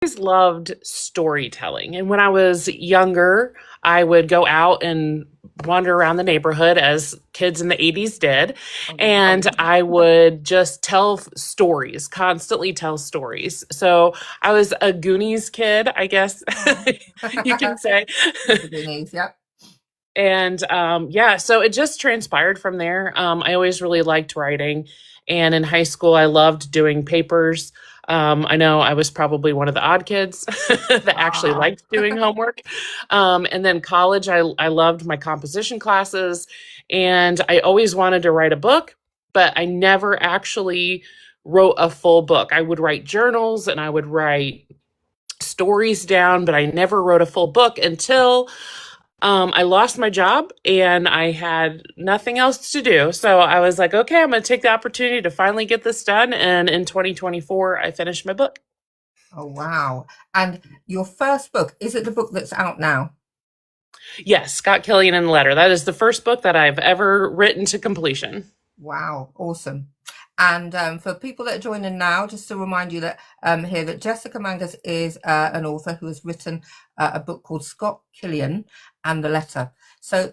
Always loved storytelling. And when I was younger, I would go out and wander around the neighborhood as kids in the 80s did. Oh, And wow. I would just tell stories, constantly tell stories. So I was a Goonies kid, I guess Oh. you can say. Love the Goonies, yep. And yeah, so it just transpired from there. I always really liked writing. And in high school, I loved doing papers. I know I was probably one of the odd kids that actually Ah. liked doing homework. And then college, I loved my composition classes. And I always wanted to write a book, but I never actually wrote a full book. I would write journals and I would write stories down, but I never wrote a full book until I lost my job and I had nothing else to do. So I was like, okay, I'm going to take the opportunity to finally get this done. And in 2024, I finished my book. Oh, wow. And your first book, is it the book that's out now? Yes, Scott Killian and the Letter. That is the first book that I've ever written to completion. Wow, awesome. And for people that are joining now, just to remind you that here that Jessica Manges is an author who has written a book called Scott Killian and the Letter. So,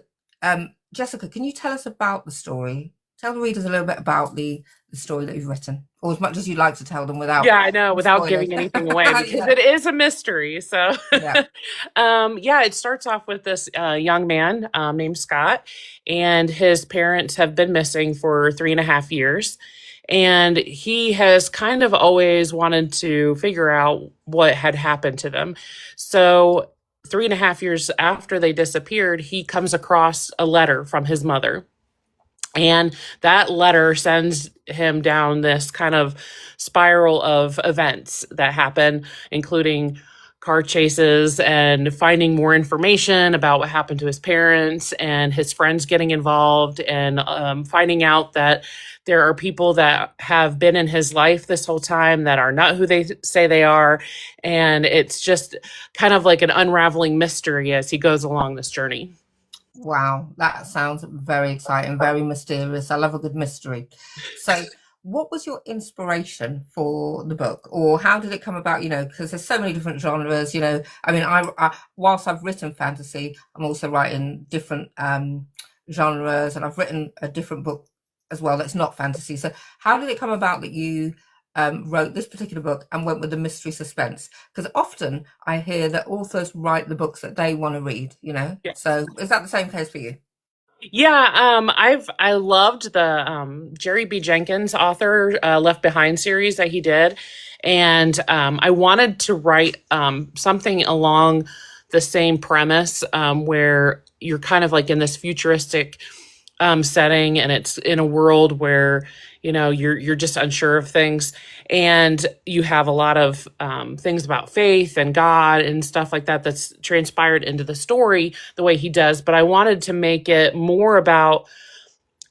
Jessica, can you tell us about the story? Tell the readers a little bit about the story that you've written, or as much as you'd like to tell them without Yeah, I know, without spoilers. giving anything away because Yeah, it is a mystery. So, yeah. yeah, it starts off with this young man named Scott, and his parents have been missing for 3.5 years. And he has kind of always wanted to figure out what had happened to them. So, 3.5 years after they disappeared, he comes across a letter from his mother. And that letter sends him down this kind of spiral of events that happen, including car chases and finding more information about what happened to his parents and his friends getting involved and finding out that there are people that have been in his life this whole time that are not who they say they are. And it's just kind of like an unraveling mystery as he goes along this journey. Wow, that sounds very exciting, very mysterious. I love a good mystery. So, what was your inspiration for the book, or how did it come about? Because there's so many different genres. I mean, whilst I've written fantasy, I'm also writing different genres, and I've written a different book as well that's not fantasy. So, how did it come about that you wrote this particular book and went with the mystery suspense? Because often I hear that authors write the books that they want to read, you know? Yeah. So is that the same case for you? Yeah, I loved the Jerry B. Jenkins author Left Behind series that he did, and I wanted to write something along the same premise where you're kind of like in this futuristic setting, and it's in a world where you're just unsure of things, and you have a lot of things about faith and God and stuff like that that's transpired into the story the way he does. But I wanted to make it more about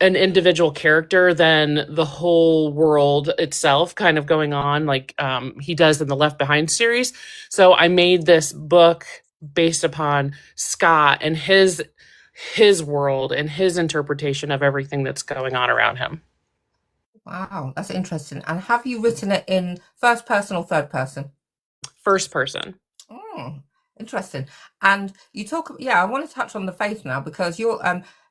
an individual character than the whole world itself kind of going on like he does in the Left Behind series. So I made this book based upon Scott and his world and his interpretation of everything that's going on around him. Wow, that's interesting. And have you written it in first person or third person? First person. Oh, interesting. And yeah, I want to touch on the faith now because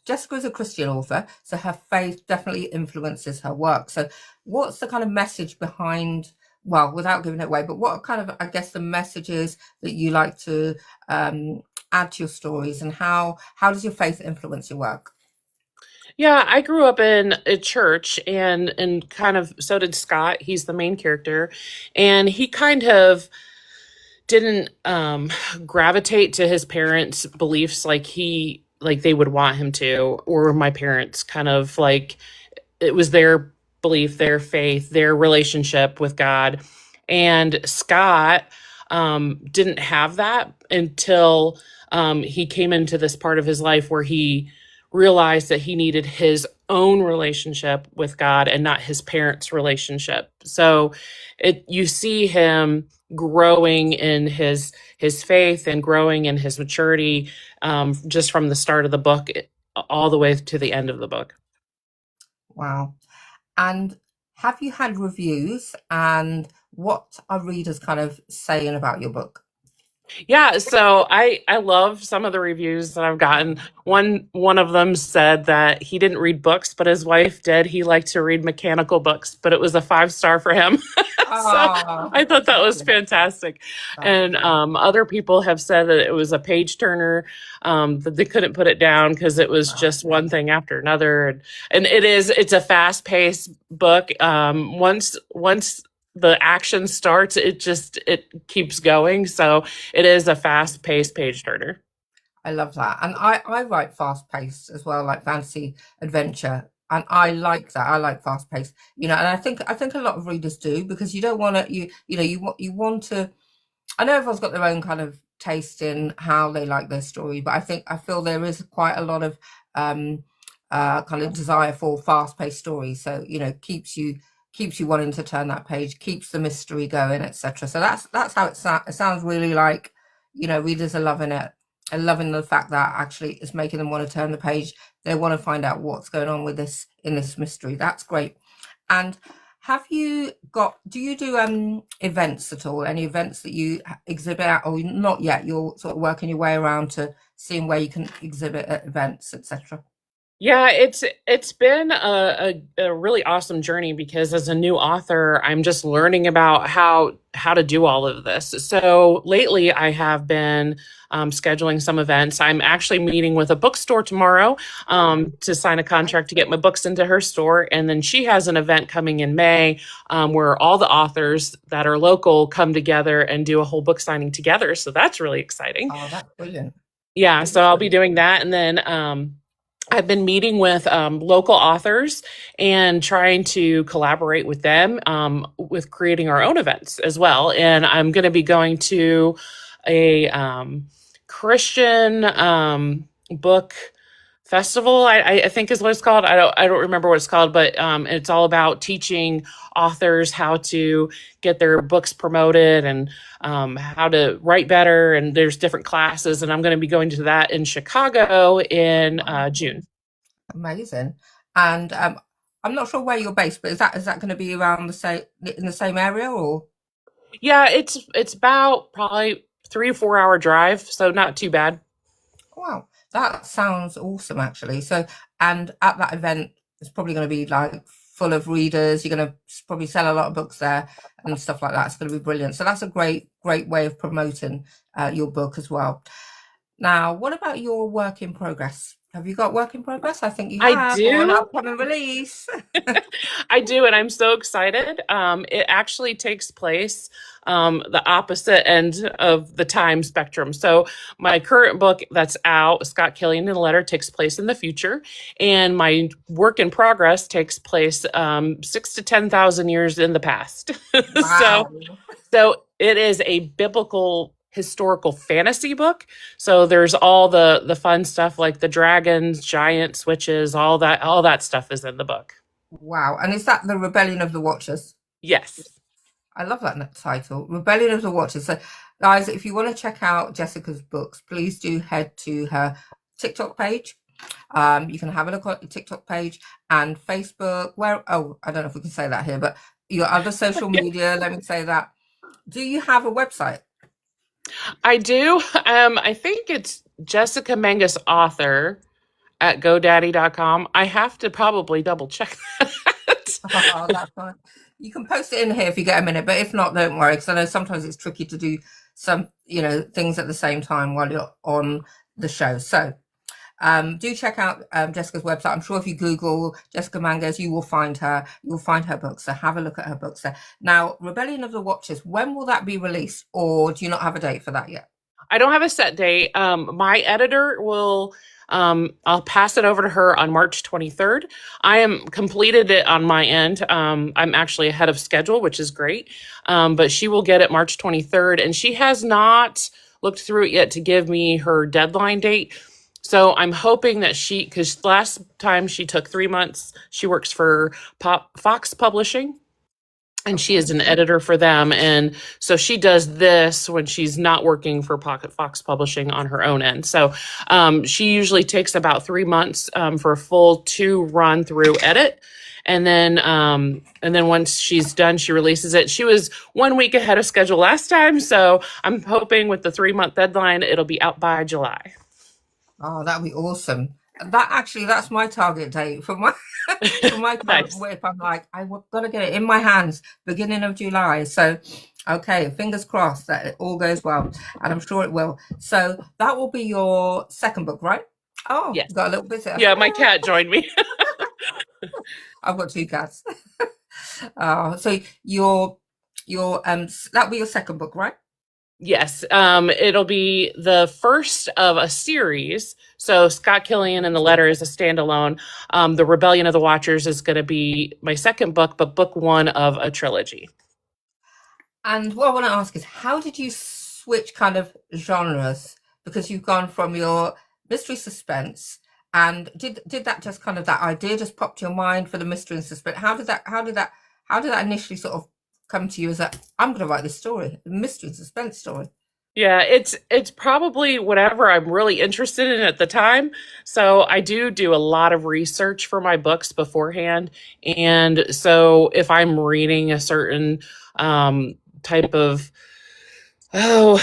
Jessica is a Christian author, so her faith definitely influences her work. So, what's the kind of message behind, well, without giving it away, but what kind of, I guess, the messages that you like to add to your stories, and how does your faith influence your work? Yeah, I grew up in a church, and kind of so did Scott. He's the main character, and he kind of didn't gravitate to his parents' beliefs like they would want him to, or my parents kind of like it was their belief, their faith, their relationship with God. And Scott didn't have that until he came into this part of his life where he realized that he needed his own relationship with God and not his parents' relationship. So you see him growing in his faith and growing in his maturity just from the start of the book all the way to the end of the book. Wow. And have you had reviews? And What are readers kind of saying about your book? Yeah, so I love some of the reviews that I've gotten. One of them said that he didn't read books, but his wife did. He liked to read mechanical books, but it was a 5 star for him. So Oh, I thought that's that was lovely. fantastic. That's And lovely. other people have said that it was a page turner, that they couldn't put it down because it was Wow. just one thing after another. And it's a fast paced book. Once the action starts, it keeps going. So it is a fast paced page turner. I love that. And I write fast paced as well, like fantasy adventure. And I like that. I like fast paced, and I think a lot of readers do because you don't want to, you want to, I know everyone's got their own kind of taste in how they like their story, but I feel there is quite a lot of um kind of desire for fast-paced stories. So, keeps you wanting to turn that page, keeps the mystery going, etc. So that's how it sounds really like, readers are loving it and loving the fact that actually it's making them want to turn the page. They want to find out what's going on with this in this mystery. That's great. And do you do events at all? Any events that you exhibit at, or not yet? You're sort of working your way around to seeing where you can exhibit at events, etc. Yeah, it's been a really awesome journey because as a new author, I'm just learning about how to do all of this. So lately, I have been scheduling some events. I'm actually meeting with a bookstore tomorrow to sign a contract to get my books into her store, and then she has an event coming in May where all the authors that are local come together and do a whole book signing together. So that's really exciting. Oh, that's brilliant. Yeah, so I'll be doing that, and then I've been meeting with local authors and trying to collaborate with them with creating our own events as well. And I'm going to be going to a Christian book festival. I think is what it's called. I don't remember what it's called, but it's all about teaching authors how to get their books promoted and how to write better. And there's different classes, and I'm going to be going to that in Chicago in June. Amazing. And I'm not sure where you're based, but is that going to be around the same in the same area or? Yeah, it's about probably 3 or 4 hour drive, so not too bad. Wow, that sounds awesome, actually. So, and at that event, it's probably going to be like full of readers. You're going to probably sell a lot of books there and stuff like that. It's going to be brilliant. So that's a great, great way of promoting your book as well. Now, what about your work in progress? Have you got work in progress? I think you I have, or an do. upcoming release. I do, and I'm so excited. It actually takes place the opposite end of the time spectrum. So, my current book that's out, Scott Killian in a Letter, takes place in the future, and my work in progress takes place 6 to 10,000 years in the past. so, Wow. so it is a biblical historical fantasy book. So there's all the fun stuff like the dragons, giants, witches, all that stuff is in the book. Wow. And is that the Rebellion of the Watchers? Yes. I love that title, Rebellion of the Watchers. So, guys, if you want to check out Jessica's books, please do head to her TikTok page. You can have a look at the TikTok page and Facebook. I don't know if we can say that here, but your other social Yeah, media. Let me say that. Do you have a website? I do. I think it's Jessica Manges author at GoDaddy.com. I have to probably double check that. Oh, that's fine. You can post it in here if you get a minute, but if not, don't worry, because I know sometimes it's tricky to do some, things at the same time while you're on the show. So do check out Jessica's website. I'm sure if you Google Jessica Manges, you will find her. You will find her books. So have a look at her books there. Now, Rebellion of the Watchers, when will that be released, or do you not have a date for that yet? I don't have a set date. My editor will. I'll pass it over to her on March 23rd. I am completed it on my end. I'm actually ahead of schedule, which is great. But she will get it March 23rd, and she has not looked through it yet to give me her deadline date. So I'm hoping that because last time she took 3 months, she works for Fox Publishing, and she is Okay. an editor for them. And so she does this when she's not working for Pocket Fox Publishing on her own end. So she usually takes about 3 months for a full 2 run through edit. and then once she's done, she releases it. She was 1 week ahead of schedule last time, so I'm hoping with the 3 month deadline, it'll be out by July. Oh, that'd be awesome. That actually, that's my target date for my for my current Nice. whip. I'm like, I've got to get it in my hands beginning of July. So, okay, fingers crossed that it all goes well, and I'm sure it will. So that will be your second book, right? Oh, Yes. got a little visitor. Yeah, my cat joined me. I've got two cats. So that'll be your second book, right? Yes, it'll be the first of a series. So Scott Killian and the Letter is a standalone. The Rebellion of the Watchers is going to be my second book, but book one of a trilogy. And what I want to ask is, how did you switch kind of genres? Because you've gone from your mystery suspense, and did that just kind of that idea just popped to your mind for the mystery and suspense? How did that initially sort of come to you as that I'm going to write this story, a mystery and suspense story? Yeah, it's probably whatever I'm really interested in at the time. So I do a lot of research for my books beforehand, and so if I'm reading a certain type of oh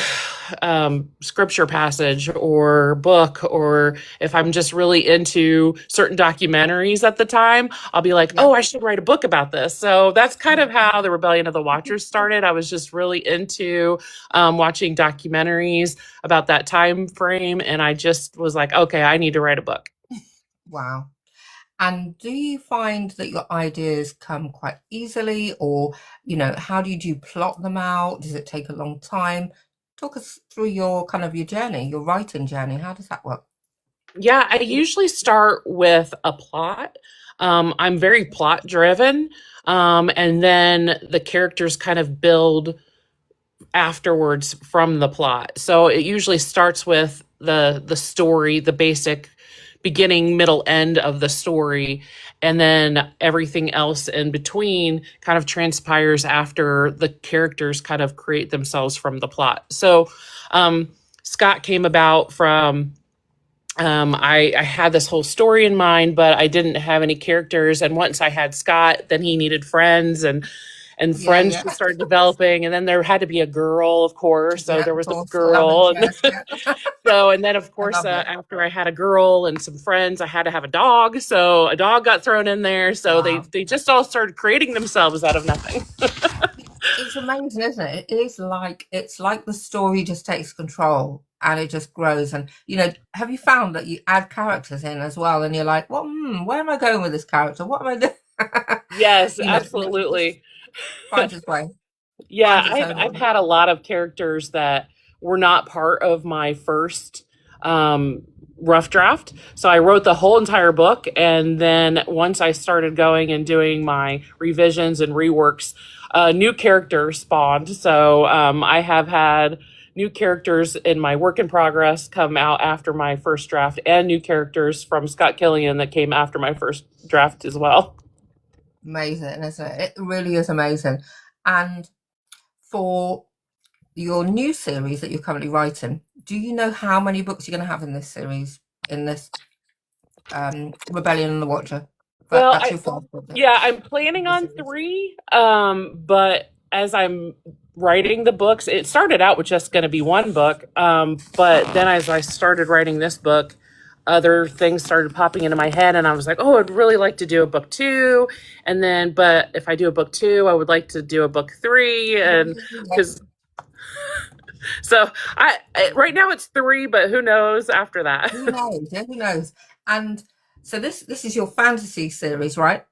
scripture passage or book, or if I'm just really into certain documentaries at the time, I'll be like, Yeah. oh, I should write a book about this. So that's kind of how the Rebellion of the Watchers started. I was just really into watching documentaries about that time frame, and I just was like, okay, I need to write a book. Wow. And do you find that your ideas come quite easily, or, how do you plot them out? Does it take a long time? Talk us through your kind of your journey, your writing journey. How does that work? Yeah, I usually start with a plot. I'm very plot driven. And then the characters kind of build afterwards from the plot. So it usually starts with the story, the basic beginning, middle, end of the story, and then everything else in between kind of transpires after the characters kind of create themselves from the plot. So Scott came about from I had this whole story in mind, but I didn't have any characters. And once I had Scott, then he needed friends, and Yeah, friends yeah. just started developing. And then there had to be a girl, of course. So Yeah, there of was a course. Love girl, and interest. Yeah. so and then of I course love it. after I had a girl and some friends, I had to have a dog. So a dog got thrown in there. So Wow. they just all started creating themselves out of nothing. It's amazing, isn't it? It's like the story just takes control and it just grows. And have you found that you add characters in as well, and you're like, well, where am I going with this character? What am I doing? Yes, And it just absolutely. finds its way, Yeah, finds its own I've way. had a lot of characters that were not part of my first rough draft. So I wrote the whole entire book, and then once I started going and doing my revisions and reworks, new characters spawned. So I have had new characters in my work in progress come out after my first draft, and new characters from Scott Killian that came after my first draft as well. Amazing, isn't it? It really is amazing. And for your new series that you're currently writing, do you know how many books you're going to have in this series, in this Rebellion and the Watcher? But Well, that's your fourth book. yeah, I'm planning The on series. three. But as I'm writing the books, it started out with just going to be one book. But then as I started writing this book, other things started popping into my head, and I was like, oh, I'd really like to do a book two. And then, but if I do a book two, I would like to do a book three. And because so right now it's three, but who knows after that? Who knows? Yeah, who knows? And so this is your fantasy series, right?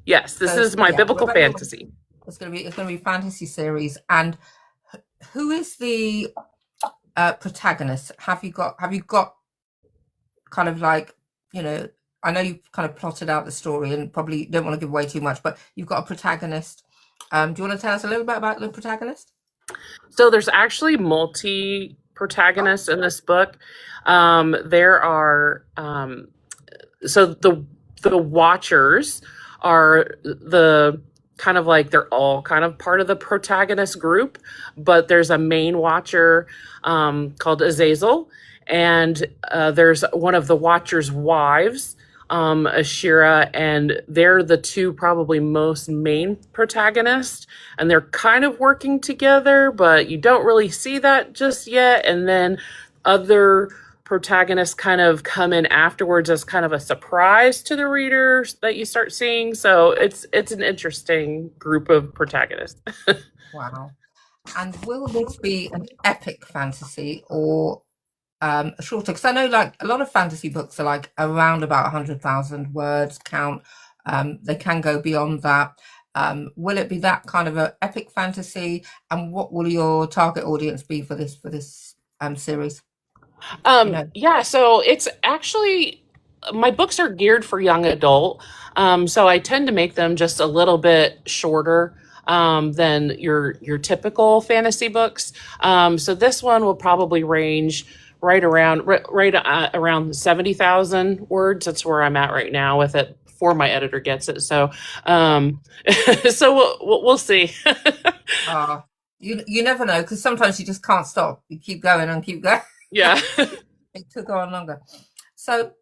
Yes, this So is my yeah, biblical Rebellion. fantasy. It's gonna be a fantasy series. And who is the protagonist? Have you got kind of like, you know, I know you've kind of plotted out the story and probably don't want to give away too much, but you've got a protagonist. Do you want to tell us a little bit about the protagonist? So there's actually multi Oh, protagonists in this book. There are so the Watchers are the kind of like they're all kind of part of the protagonist group, but there's a main Watcher called Azazel, and there's one of the Watcher's wives Ashira, and they're the two probably most main protagonists, and they're kind of working together, but you don't really see that just yet. And then other protagonists kind of come in afterwards as kind of a surprise to the readers that you start seeing. So it's an interesting group of protagonists. Wow. And will this be an epic fantasy or shorter? Because I know like a lot of fantasy books are like around about 100,000 words count. They can go beyond that. Will it be that kind of an epic fantasy? And what will your target audience be for this series? Do you know? Yeah, so it's actually my books are geared for young adult. So I tend to make them just a little bit shorter than your typical fantasy books. So this one will probably range around 70,000 words. That's where I'm at right now with it before my editor gets it. So so we'll see. Uh, you never know because sometimes you just can't stop. You keep going and keep going. Yeah. It could go on longer. So,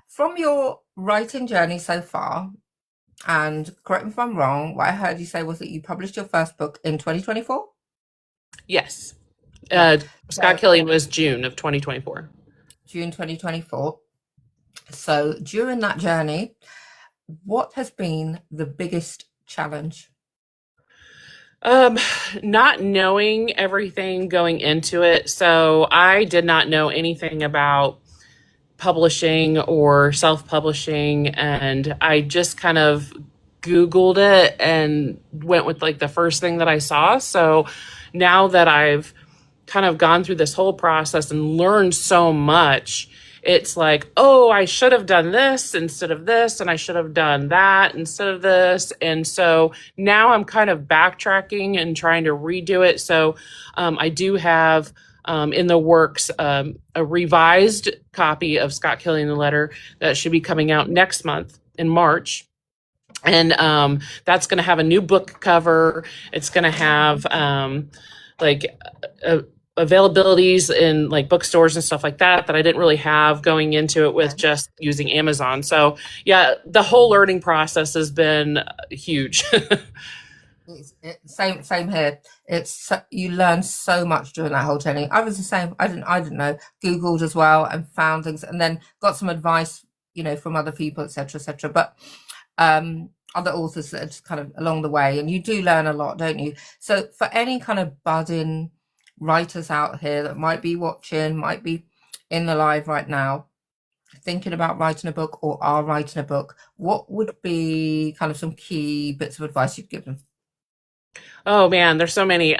from your writing journey so far, and correct me if I'm wrong, what I heard you say was that you published your first book in 2024? Yes. Yeah. Uh, Scott So, Killian was June of 2024. June 2024. So, during that journey, what has been the biggest challenge? Um, Not knowing everything going into it. So I did not know anything about publishing or self-publishing, and I just kind of Googled it and went with like the first thing that I saw. So now that I've kind of gone through this whole process and learned so much, it's like, oh, I should have done this instead of this, and I should have done that instead of this. And so now I'm kind of backtracking and trying to redo it. So I do have in the works a revised copy of Scott Killian the Letter that should be coming out next month in March. And that's going to have a new book cover. It's going to have like uh, availabilities in like bookstores and stuff like that I didn't really have going into it with Okay. just using Amazon. So yeah, the whole learning process has been huge. Same here. You learn so much during that whole journey. I was the same. I didn't know. Googled as well and found things, and then got some advice, from other people, etc., etc. But other authors that are just kind of along the way, and you do learn a lot, don't you? So for any kind of budding writers out here that might be watching, might be in the live right now, thinking about writing a book or are writing a book, what would be kind of some key bits of advice you'd give them? Oh man, there's so many.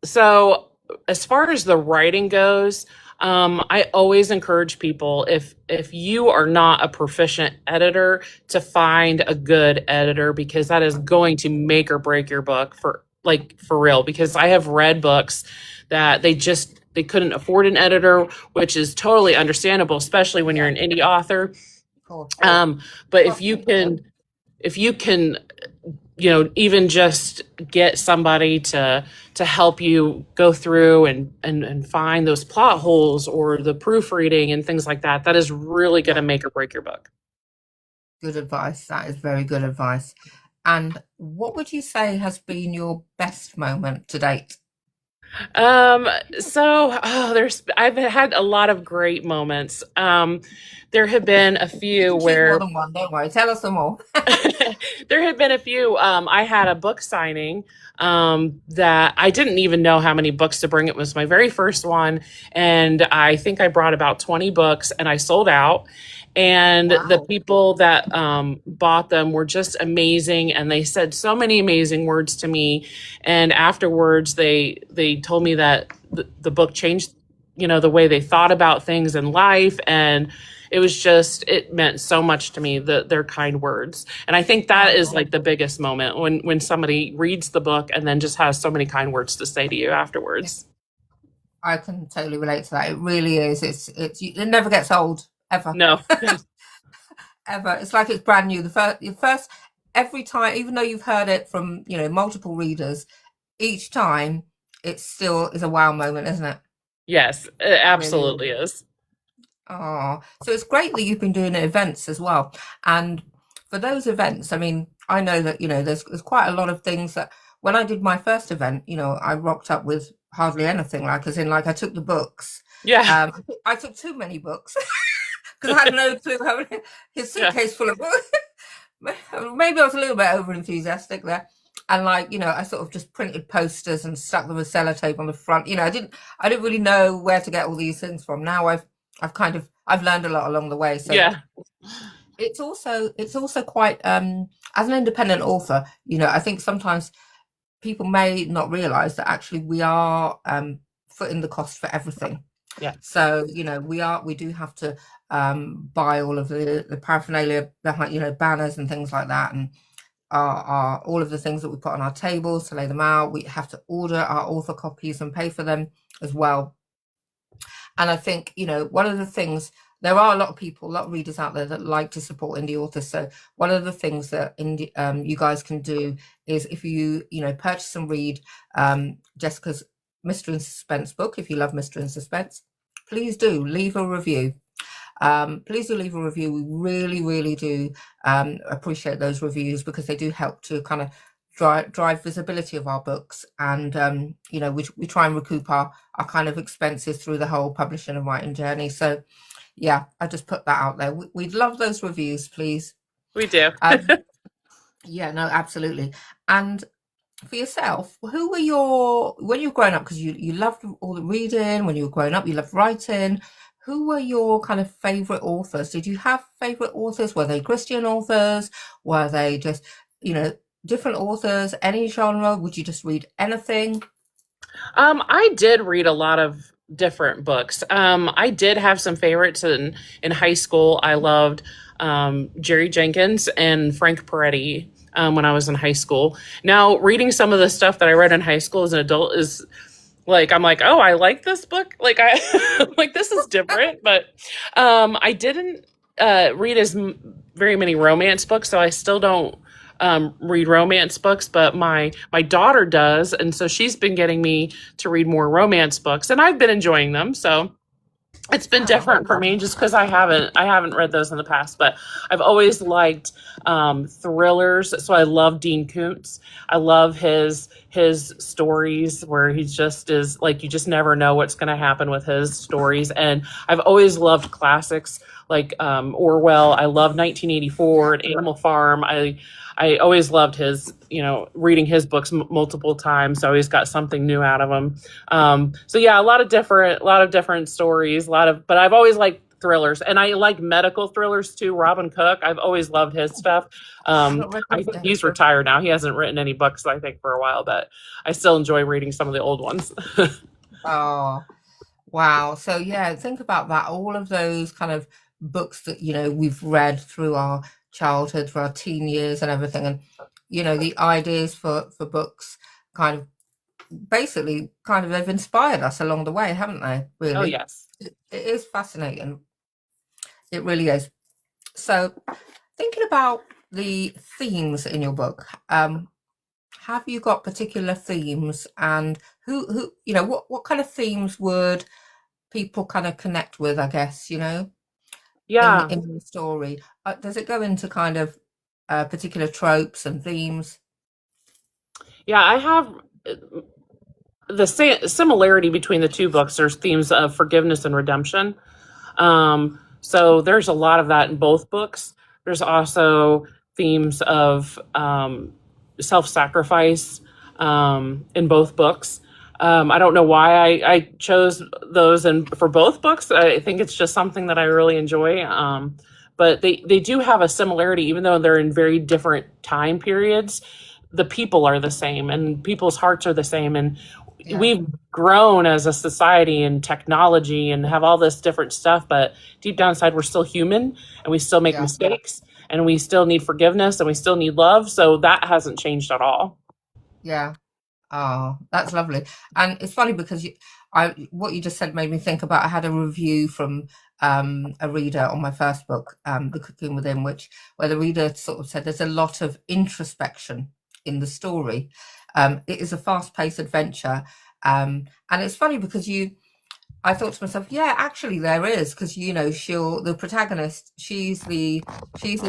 So as far as the writing goes, I always encourage people, if you are not a proficient editor, to find a good editor, because that is going to make or break your book for real. Because I have read books that they couldn't afford an editor, which is totally understandable, especially when you're Yeah, an indie author. cool. But Well, if you can even just get somebody to help you go through and find those plot holes or the proofreading and things like that, that is really going yeah, to make or break your book. good advice. That is very good advice. And what would you say has been your best moment to date? Um, I've had a lot of great moments. There have been a You few can choose more where than one, don't worry. Tell us some more. there had been a few. I had a book signing that I didn't even know how many books to bring. It was my very first one, and I think I brought about 20 books, and I sold out. And the Wow. people that bought them were just amazing, and they said so many amazing words to me. And afterwards, they told me that the book changed, the way they thought about things in life, and it meant so much to me, their kind words. And I think that is Oh, like the biggest moment, when somebody reads the book and then just has so many kind words to say to you yeah, afterwards. I can totally relate to that. It really is. It never gets old ever, No. ever. It's like it's brand new. The first every time, even though you've heard it from multiple readers, each time it still is a wow moment, isn't it? Yes, it Really is. absolutely is. Oh, so it's great that you've been doing events as well. And for those events, I mean, I know that, there's quite a lot of things that when I did my first event, I rocked up with hardly anything, like as in like I took the books. Yeah. I took too many books because I had no clue how his Yeah. suitcase full of books. Maybe I was a little bit over enthusiastic there. And like, I sort of just printed posters and stuck them with sellotape on the front. I didn't really know where to get all these things from. Now I've learned a lot along the way. So Yeah. it's also quite as an independent author, I think sometimes people may not realize that actually we are footing the cost for everything. Yeah. So, we do have to buy all of the paraphernalia behind, banners and things like that, and our all of the things that we put on our tables to lay them out. We have to order our author copies and pay for them as well. And I think, one of the things, there are a lot of people, a lot of readers out there that like to support indie authors. So one of the things that you guys can do is if purchase and read Jessica's mystery and suspense book, if you love mystery and suspense, please do leave a review. Please do leave a review. We really, really do appreciate those reviews because they do help to kind of drive visibility of our books, and we try and recoup our kind of expenses through the whole publishing and writing journey. So yeah, I just put that out there. We'd love those reviews, please. We do. Yeah, no, absolutely. And for yourself, who were when you were growing up, because you loved all the reading, when you were growing up, you loved writing, who were your kind of favorite authors? Did you have favorite authors? Were they Christian authors? Were they just, different authors, any genre? Would you just read anything? I did read a lot of different books. I did have some favorites in high school. I loved Jerry Jenkins and Frank Peretti when I was in high school. Now, reading some of the stuff that I read in high school as an adult is like I'm like, oh, I like this book. Like I like this is different, but I didn't read very many romance books, so I still don't read romance books, but my daughter does, and so she's been getting me to read more romance books, and I've been enjoying them. So it's been Oh, different for me just because I haven't read those in the past, but I've always liked thrillers. So I love Dean Koontz. I love his stories where he just is like you just never know what's going to happen with his stories. And I've always loved classics like Orwell. I love 1984 and Animal Farm. I always loved his, reading his books multiple times. So I always got something new out of them. So yeah, a lot of different stories, but I've always liked thrillers, and I like medical thrillers too. Robin Cook, I've always loved his stuff. I've not read I those think yet. he's retired now. He hasn't written any books, I think, for a while, but I still enjoy reading some of the old ones. Oh, wow. So yeah, think about that. All of those kind of books that, we've read through our childhood, through our teen years and everything. And, the ideas for books kind of basically kind of they've inspired us along the way, haven't they? Oh Really. yes. It is fascinating. It really is. So thinking about the themes in your book, have you got particular themes, and who what kind of themes would people kind of connect with, I guess, Yeah. in the story? Does it go into kind of particular tropes and themes? Yeah, I have the similarity between the two books. There's themes of forgiveness and redemption. So there's a lot of that in both books. There's also themes of self-sacrifice in both books. I don't know why I chose those and for both books. I think it's just something that I really enjoy. But they do have a similarity, even though they're in very different time periods. The people are the same, and people's hearts are the same, and Yeah, we've grown as a society and technology and have all this different stuff, but deep down inside we're still human, and we still make yeah, mistakes, and we still need forgiveness, and we still need love. So that hasn't changed at all. yeah. Oh, that's lovely. And it's funny because what you just said made me think about, I had a review from a reader on my first book, The Cooking Within, where the reader sort of said there's a lot of introspection in the story. It is a fast-paced adventure. And it's funny because I thought to myself, yeah, actually there is, because the protagonist, she's the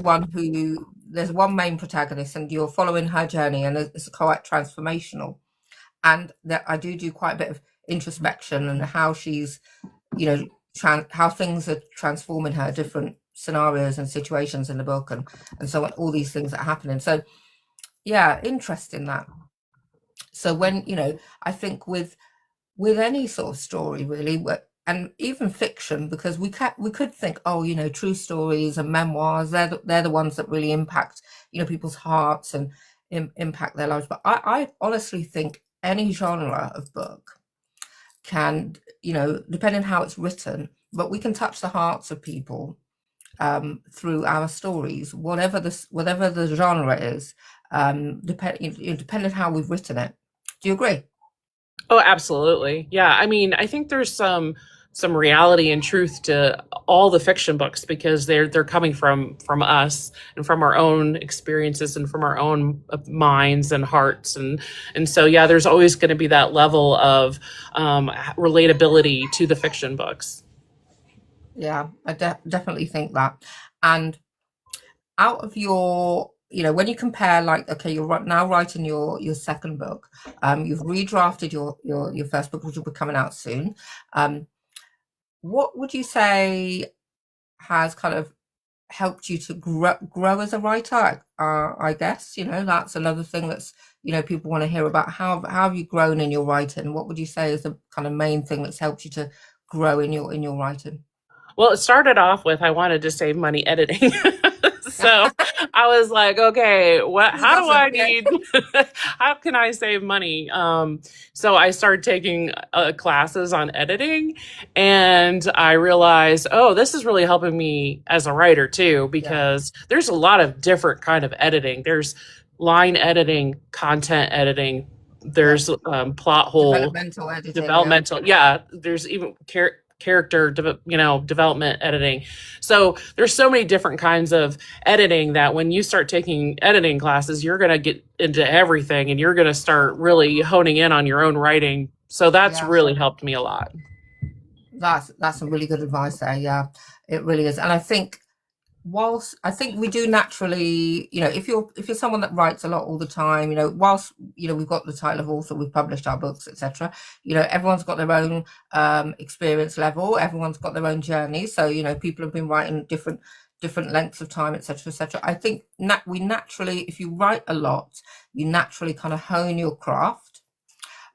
one who there's one main protagonist, and you're following her journey, and it's quite transformational. And that I do quite a bit of introspection and how she's, you know, how things are transforming her, different scenarios and situations in the book, and so on, all these things that are happening. So yeah, interesting that. So when I think with any sort of story really, and even fiction, because we could think, oh, true stories and memoirs, they're the ones that really impact people's hearts and impact their lives. But I honestly think any genre of book can, depending on how it's written, but we can touch the hearts of people through our stories, whatever the genre is, depending on how we've written it. Do you agree? Oh, absolutely. Yeah. I mean, I think there's some reality and truth to all the fiction books because they're coming from us and from our own experiences and from our own minds and hearts, and so yeah, there's always going to be that level of relatability to the fiction books. Yeah, I definitely think that. And out of your, when you compare, like, okay, you're now writing your second book, you've redrafted your first book, which will be coming out soon. What would you say has kind of helped you to grow as a writer? I guess, that's another thing that's, people want to hear about. How have you grown in your writing? What would you say is the kind of main thing that's helped you to grow in your writing? Well, it started off with I wanted to save money editing. So I was like, okay, Who how do I doesn't? Yeah. need, how can I save money? So I started taking classes on editing, and I realized, oh, this is really helping me as a writer too, Yeah. because there's a lot of different kind of editing. There's line editing, content editing, Yeah. there's plot hole Developmental editing. Yeah. developmental. Yeah, there's even character development editing. So there's so many different kinds of editing that when you start taking editing classes, you're going to get into everything, and you're going to start really honing in on your own writing. So that's Yeah. really helped me a lot. That's some really good advice there. Yeah, it really is. And I think we do naturally, if you're someone that writes a lot all the time, whilst we've got the title of author, we've published our books, etc. Everyone's got their own experience level, everyone's got their own journey. So people have been writing different lengths of time, etc., etc. I think we naturally, if you write a lot, you naturally kind of hone your craft.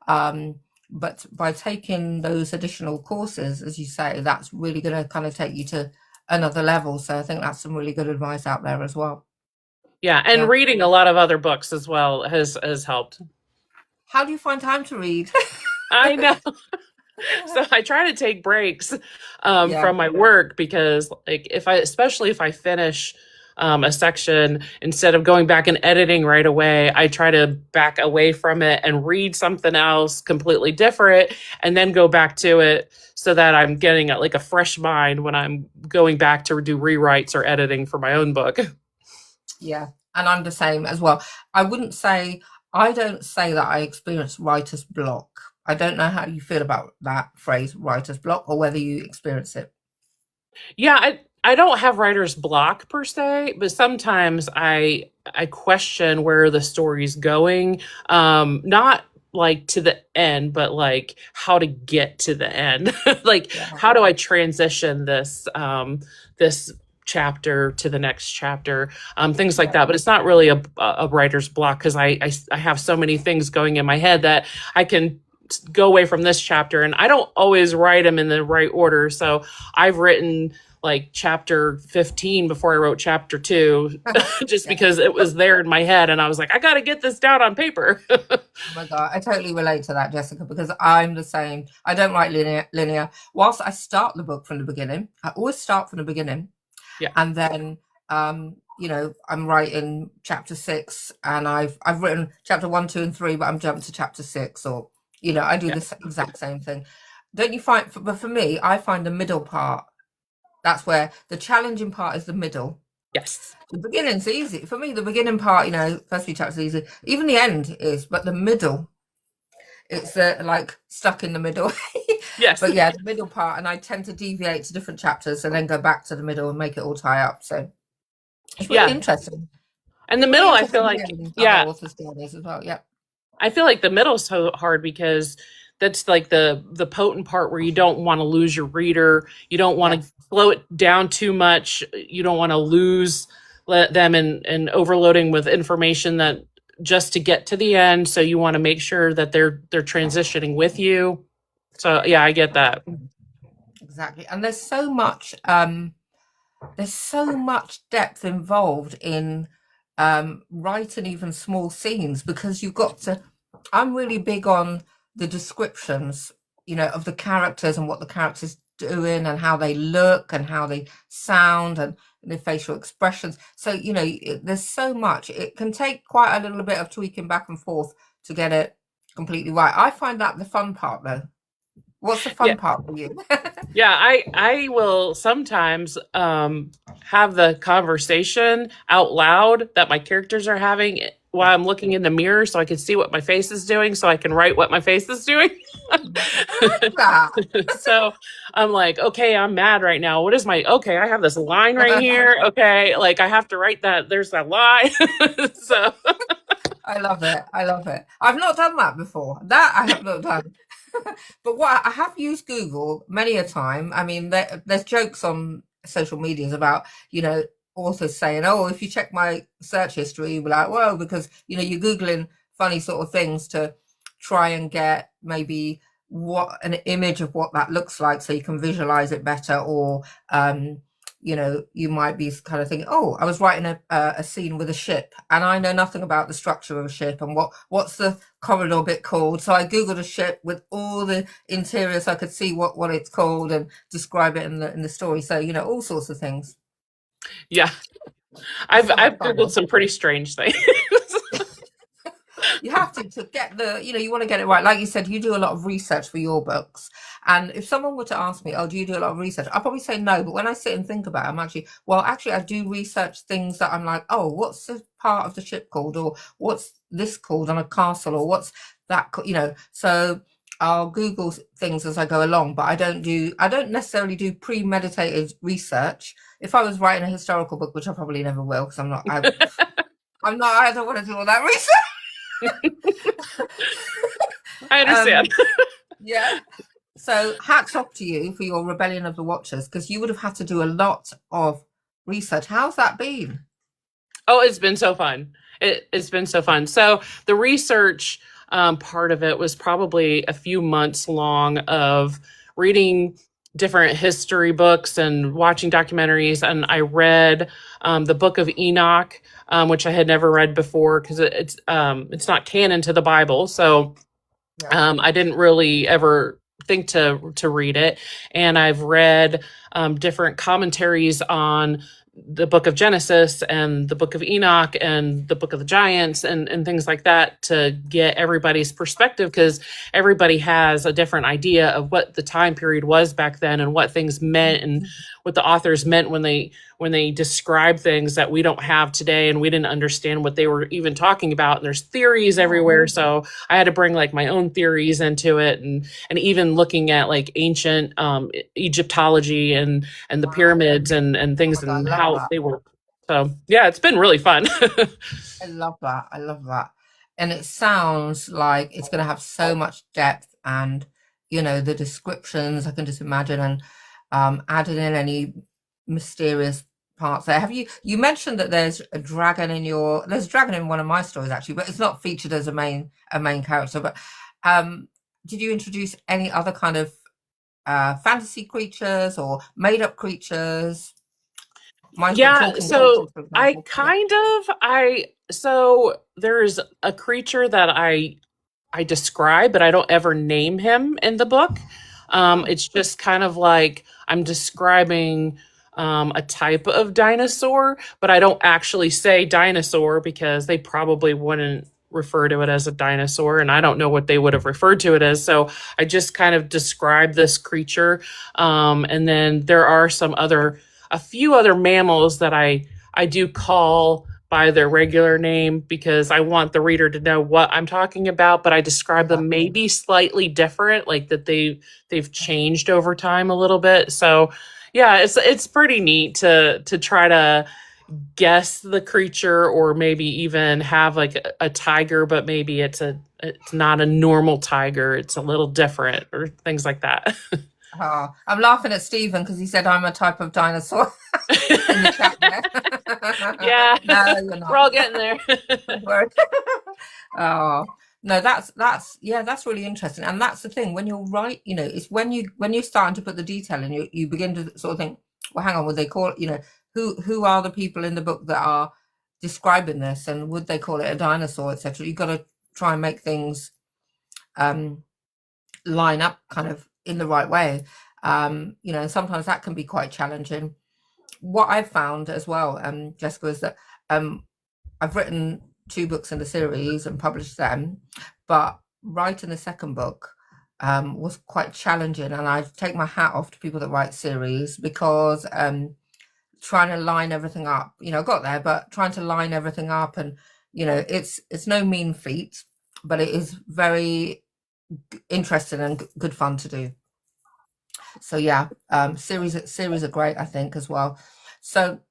But by taking those additional courses, as you say, that's really going to kind of take you to another level. So I think that's some really good advice out there as well. Yeah, and Yeah. reading a lot of other books as well has helped. How do you find time to read? I know. So I try to take breaks Yeah, from my work, because like especially if I finish a section, instead of going back and editing right away, I try to back away from it and read something else completely different, and then go back to it so that I'm getting like a fresh mind when I'm going back to do rewrites or editing for my own book. yeah. And I'm the same as well. I don't say that I experience writer's block. I don't know how you feel about that phrase, writer's block, or whether you experience it. Yeah, I don't have writer's block per se, but sometimes I question where the story's going. Not like to the end, but like how to get to the end. Like Yeah, how do I transition this chapter to the next chapter, things like yeah, that. But it's not really a writer's block, because I have so many things going in my head that I can go away from this chapter, and I don't always write them in the right order. So I've written like chapter 15 before I wrote chapter 2, just yeah. because it was there in my head, and I was like, I got to get this down on paper. Oh my God, I totally relate to that, Jessica, because I'm the same. I don't write linear. Whilst I start the book from the beginning, I always start from the beginning, Yeah, and then I'm writing chapter 6, and I've written chapter 1, 2, and 3, but I'm jumped to chapter 6, or I do yeah, this exact same thing. Don't you find? But for me, I find the middle part. That's where the challenging part is, the middle. yes, The beginning's easy for me. The beginning part, first few chapters are easy. Even the end is, but the middle, it's like stuck in the middle. Yes. But yeah, the middle part, and I tend to deviate to different chapters and then go back to the middle and make it all tie up. So it's really Yeah. interesting. And the It's really middle, I feel interesting like, hearing other yeah, authors' journeys as well. Yeah. I feel like the middle's so hard because that's like the potent part where you don't want to lose your reader. You don't want to Yes. slow it down too much. You don't want to lose them and overloading with information that just to get to the end. So you want to make sure that they're transitioning with you. So yeah, I get that. Exactly. Exactly. And there's so much depth involved in writing even small scenes because you've got to. I'm really big on the descriptions, of the characters and what the characters doing and how they look and how they sound and their facial expressions. So there's so much. It can take quite a little bit of tweaking back and forth to get it completely right. I find that the fun part, though. What's the Yeah. fun part for you? Yeah, I will sometimes have the conversation out loud that my characters are having while I'm looking in the mirror so I can see what my face is doing so I can write what my face is doing. I like that. So I'm like, okay, I'm mad right now. What is my okay, I have this line right here. Okay, like I have to write that there's that line. So I love it. I love it. I've not done that before. That I have not done. But what I have used Google many a time. I mean, there's jokes on social medias about, authors saying, "Oh, if you check my search history, you'll be like, whoa," because you're Googling funny sort of things to try and get maybe what an image of what that looks like so you can visualize it better, or you might be kind of thinking, oh, I was writing a scene with a ship and I know nothing about the structure of a ship and what's the corridor bit called. So I Googled a ship with all the interior so I could see what it's called and describe it in the story. So, all sorts of things. yeah, It's I've so much I've fun. Googled some pretty strange things. You have to get you want to get it right. Like you said, you do a lot of research for your books. And if someone were to ask me, oh, do you do a lot of research? I'll probably say no. But when I sit and think about it, actually, I do research things that I'm like, oh, what's the part of the ship called? Or what's this called on a castle? Or what's that, So I'll Google things as I go along, but I don't necessarily do premeditated research. If I was writing a historical book, which I probably never will, because I don't want to do all that research. I Um, understand. yeah. So hats off to you for your Rebellion of the Watchers because you would have had to do a lot of research. How's that been? Oh, it's been so fun. It's been so fun. So the research part of it was probably a few months long of reading different history books and watching documentaries. And I read the Book of Enoch, which I had never read before because it's not canon to the Bible. So Yeah. I didn't really ever think to read it, and I've read different commentaries on the book of Genesis and the book of Enoch and the book of the Giants and things like that to get everybody's perspective because everybody has a different idea of what the time period was back then and what things meant and what the authors meant when they describe things that we don't have today and we didn't understand what they were even talking about, and there's theories everywhere. So I had to bring like my own theories into it, and even looking at like ancient Egyptology and the Wow. pyramids and Oh things my God, I and love how that. they were. So yeah, it's been really fun. I love that. I love that. And it sounds like it's going to have so much depth and, the descriptions, I can just imagine, and adding in any mysterious parts there. You mentioned that there's a dragon in one of my stories actually, but it's not featured as a main character. But um, did you introduce any other kind of fantasy creatures or made up creatures? Yeah, Talking so creatures, for I example. Yeah. kind of I so there's a creature that I describe, but I don't ever name him in the book. Oh, It's just kind of like I'm describing a type of dinosaur, but I don't actually say dinosaur because they probably wouldn't refer to it as a dinosaur, and I don't know what they would have referred to it as. So I just kind of describe this creature, and then there are a few other mammals that I do call. by their regular name because I want the reader to know what I'm talking about, but I describe them Exactly. maybe slightly different, like that they've changed over time a little bit. So yeah, it's pretty neat to try to guess the creature or maybe even have like a tiger, but maybe it's not a normal tiger, it's a little different or things like that. I'm laughing at Stephen because he said I'm a type of dinosaur in the chat there. Yeah, No, you're we're not. all getting there. Don't worry. Oh, no, that's yeah, that's really interesting. And that's the thing, when you're right, it's when you're starting to put the detail in, you begin to sort of think, well, hang on, would they call it, who are the people in the book that are describing this, and would they call it a dinosaur, etc. You've got to try and make things um line up kind of in the right way. And sometimes that can be quite challenging. What I've found as well, Jessica, is that I've written two books in the series and published them, but writing the second book was quite challenging. And I take my hat off to people that write series because trying to line everything up, I got there, but trying to line everything up, and it's no mean feat, but it is very interesting and good fun to do. So yeah, series are great, I think, as well. So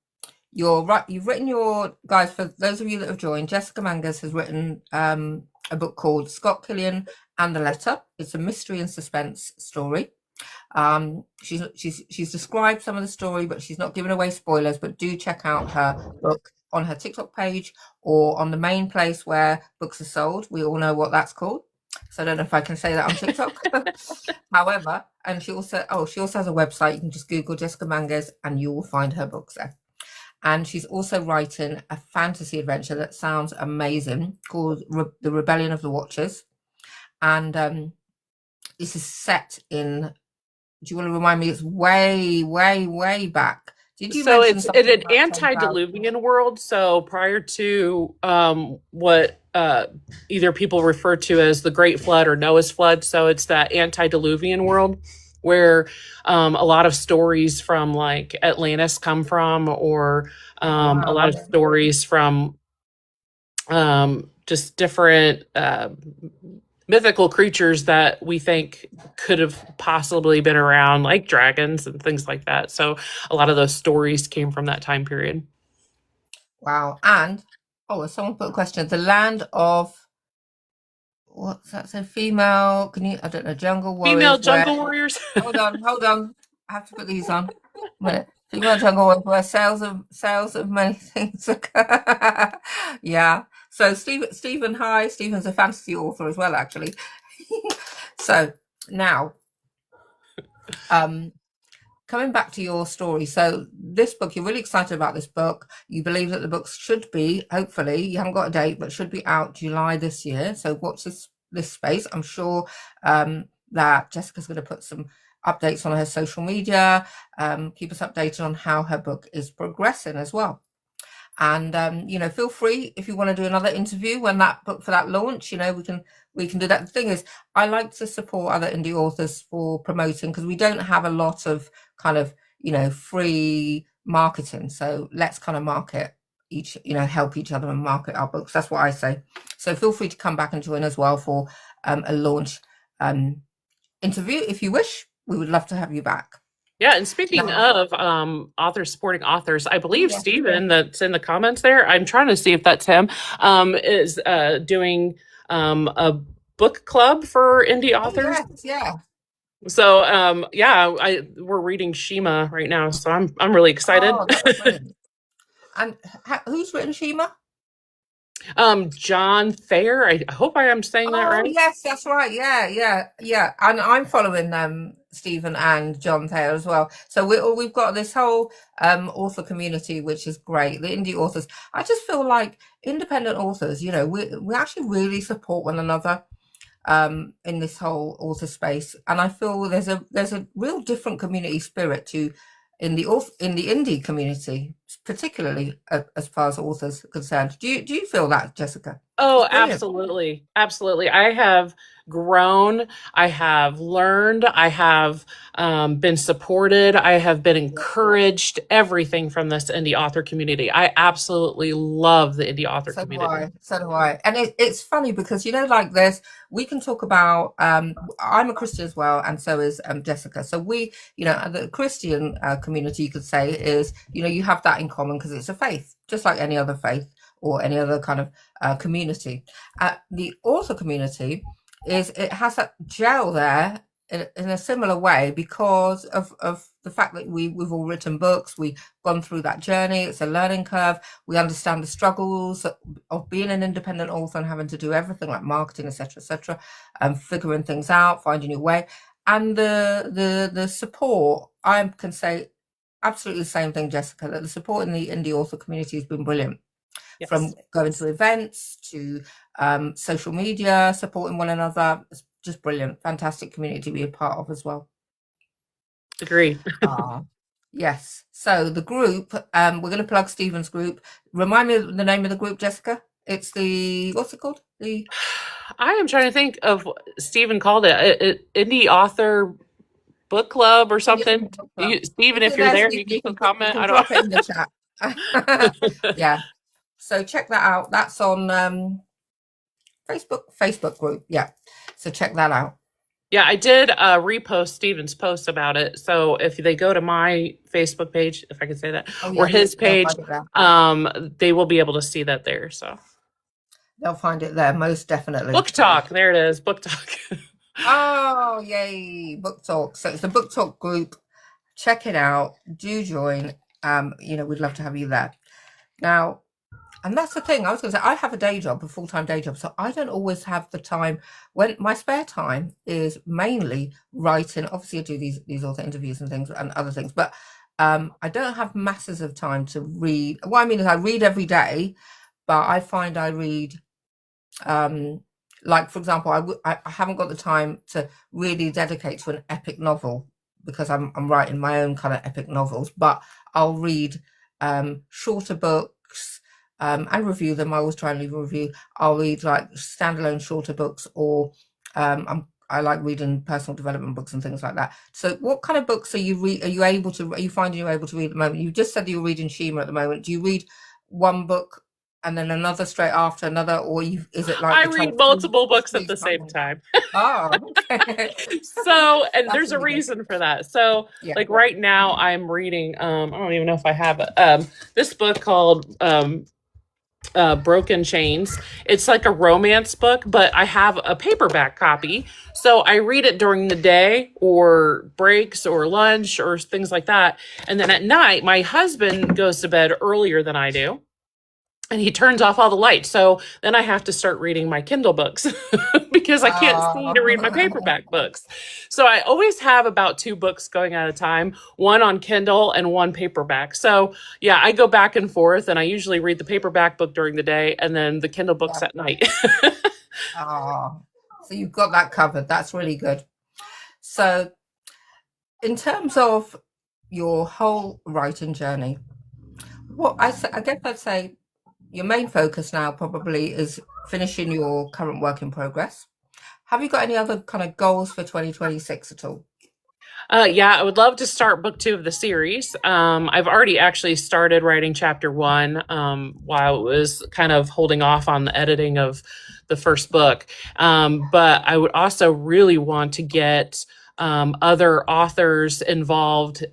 you're right. You've written your guys, for those of you that have joined. Jessica Manges has written a book called Scott Pillion and the Letter. It's a mystery and suspense story. She's described some of the story, but she's not given away spoilers. But do check out her book on her TikTok page or on the main place where books are sold. We all know what that's called. So I don't know if I can say that on TikTok. However, and she also has a website. You can just Google Jessica Manges and you will find her books there. And she's also writing a fantasy adventure that sounds amazing called The Rebellion of the Watchers. And this is set in, do you want to remind me? It's way, way, way back. Did you So mention it's in something an about 10,000? antediluvian world. So prior to what either people refer to as the Great Flood or Noah's Flood. So it's that antediluvian world where a lot of stories from like Atlantis come from, or a lot Wow. of stories from just different mythical creatures that we think could have possibly been around, like dragons and things like that. So a lot of those stories came from that time period. Wow. And, someone put a question. The land of, what's that say? Female, I don't know, jungle Female warriors where, jungle warriors. hold on. I have to put these on. A minute. Female jungle warriors where sales of many things occur. Yeah. So Stephen, hi. Stephen's a fantasy author as well, actually. So now, coming back to your story, so this book, you're really excited about this book. You believe that the book should be, hopefully, you haven't got a date, but should be out July this year. So watch this space. I'm sure that Jessica's going to put some updates on her social media, keep us updated on how her book is progressing as well. And feel free if you want to do another interview when that book for that launch. We can do that. The thing is, I like to support other indie authors for promoting, because we don't have a lot of kind of free marketing. So let's kind of market each, help each other and market our books. That's what I say. So feel free to come back and join as well for a launch interview if you wish. We would love to have you back. Yeah, and speaking Now, of authors supporting authors, I believe yeah. Stephen, that's in the comments there, I'm trying to see if that's him, is doing a book club for indie Oh authors. yes, yeah. So yeah, we're reading Shima right now, so I'm really excited. Oh, that's brilliant. And who's written Shima? John Thayer, I hope I am saying that Oh right. yes, that's right. Yeah, yeah, yeah. And I'm following Stephen and John Thayer as well. So we've got this whole author community, which is great. The indie authors. I just feel like independent authors, we actually really support one another in this whole author space. And I feel there's a real different community spirit in the indie community, particularly as far as authors are concerned. Do you feel that, Jessica? It's Oh, brilliant. absolutely. Absolutely. I have grown. I have learned. I have been supported. I have been Yeah. encouraged. Everything from this indie author community. I absolutely love the indie author So do community. I. So do I. And it's funny because, like this, we can talk about, I'm a Christian as well, and so is Jessica. So the Christian community, you could say, is, you have that in common because it's a faith, just like any other faith or any other kind of community. The author community it has that gel there in a similar way because of the fact that we've all written books, we've gone through that journey, it's a learning curve, we understand the struggles of being an independent author and having to do everything like marketing, etc., and figuring things out, finding your way, and the support. I can say absolutely the same thing, Jessica. That the support in the indie author community has been brilliant. From Yes. going to events to social media, supporting one another, it's just brilliant. Fantastic community to be a part of as well. Agree. Ah, yes. So the group, we're going to plug Stephen's group. Remind me of the name of the group, Jessica. It's what's it called? The I am trying to think of Stephen called it indie author book club or Indie something. Book Club. You, Stephen, Is if it you're there, there, Stephen? you can You comment. can I drop it in the don't. chat. Yeah. So check that out. That's on Facebook group. Yeah. So check that out. Yeah, I did repost Steven's post about it. So if they go to my Facebook page, if I can say that, Oh or yeah, his they'll page, find it there. they will be able to see that there. So They'll find it there, most definitely. book talk, there it is, book talk. Oh, yay, book talk. So it's the book talk group. Check it out. Do join. We'd love to have you there. Now, and that's the thing. I was going to say, I have a day job, a full-time day job, so I don't always have the time. When my spare time is mainly writing. Obviously, I do these author interviews and things and other things, but I don't have masses of time to read. What I mean is, I read every day, but I find I read like, for example, I haven't got the time to really dedicate to an epic novel because I'm writing my own kind of epic novels, but I'll read shorter books and review them. I always try and leave a review. I'll read like standalone shorter books, or I like reading personal development books and things like that. So, what kind of books Are you finding you're able to read at the moment? You just said you're reading Shima at the moment. Do you read one book and then another straight after another, or is it like I you try to read multiple books at squeeze the time same in? time. Oh, okay. So, and That's there's a really good. reason for that. So, Yeah. like right now, I'm reading. I don't even know if I have it. This book called Broken Chains. It's like a romance book, but I have a paperback copy. So I read it during the day or breaks or lunch or things like that. And then at night, my husband goes to bed earlier than I do. And he turns off all the lights. So then I have to start reading my Kindle books because I can't see to read my Oh, paperback books. So I always have about two books going at a time, one on Kindle and one paperback. So yeah, I go back and forth and I usually read the paperback book during the day and then the Kindle books yeah. at night. Oh, so you've got that covered. That's really good. So, in terms of your whole writing journey, I guess I'd say your main focus now probably is finishing your current work in progress. Have you got any other kind of goals for 2026 at all? Yeah, I would love to start book two of the series. I've already actually started writing chapter one while I was kind of holding off on the editing of the first book. But I would also really want to get other authors involved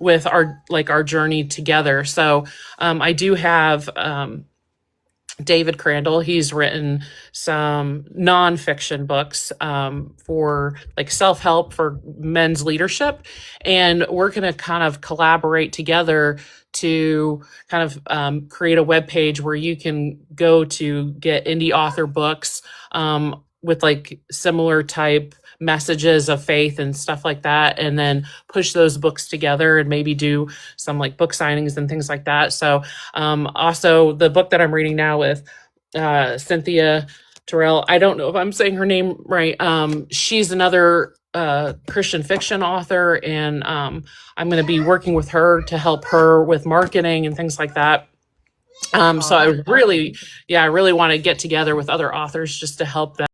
with our journey together. So I do have David Crandall. He's written some nonfiction books for like self help for men's leadership. And we're going to kind of collaborate together to kind of create a web page where you can go to get indie author books with like similar type messages of faith and stuff like that, and then push those books together and maybe do some like book signings and things like that. So also, the book that I'm reading now with Cynthia Terrell, I don't know if I'm saying her name right. She's another Christian fiction author, and I'm going to be working with her to help her with marketing and things like that. So Oh, I that's really, amazing. yeah, I really want to get together with other authors just to help them.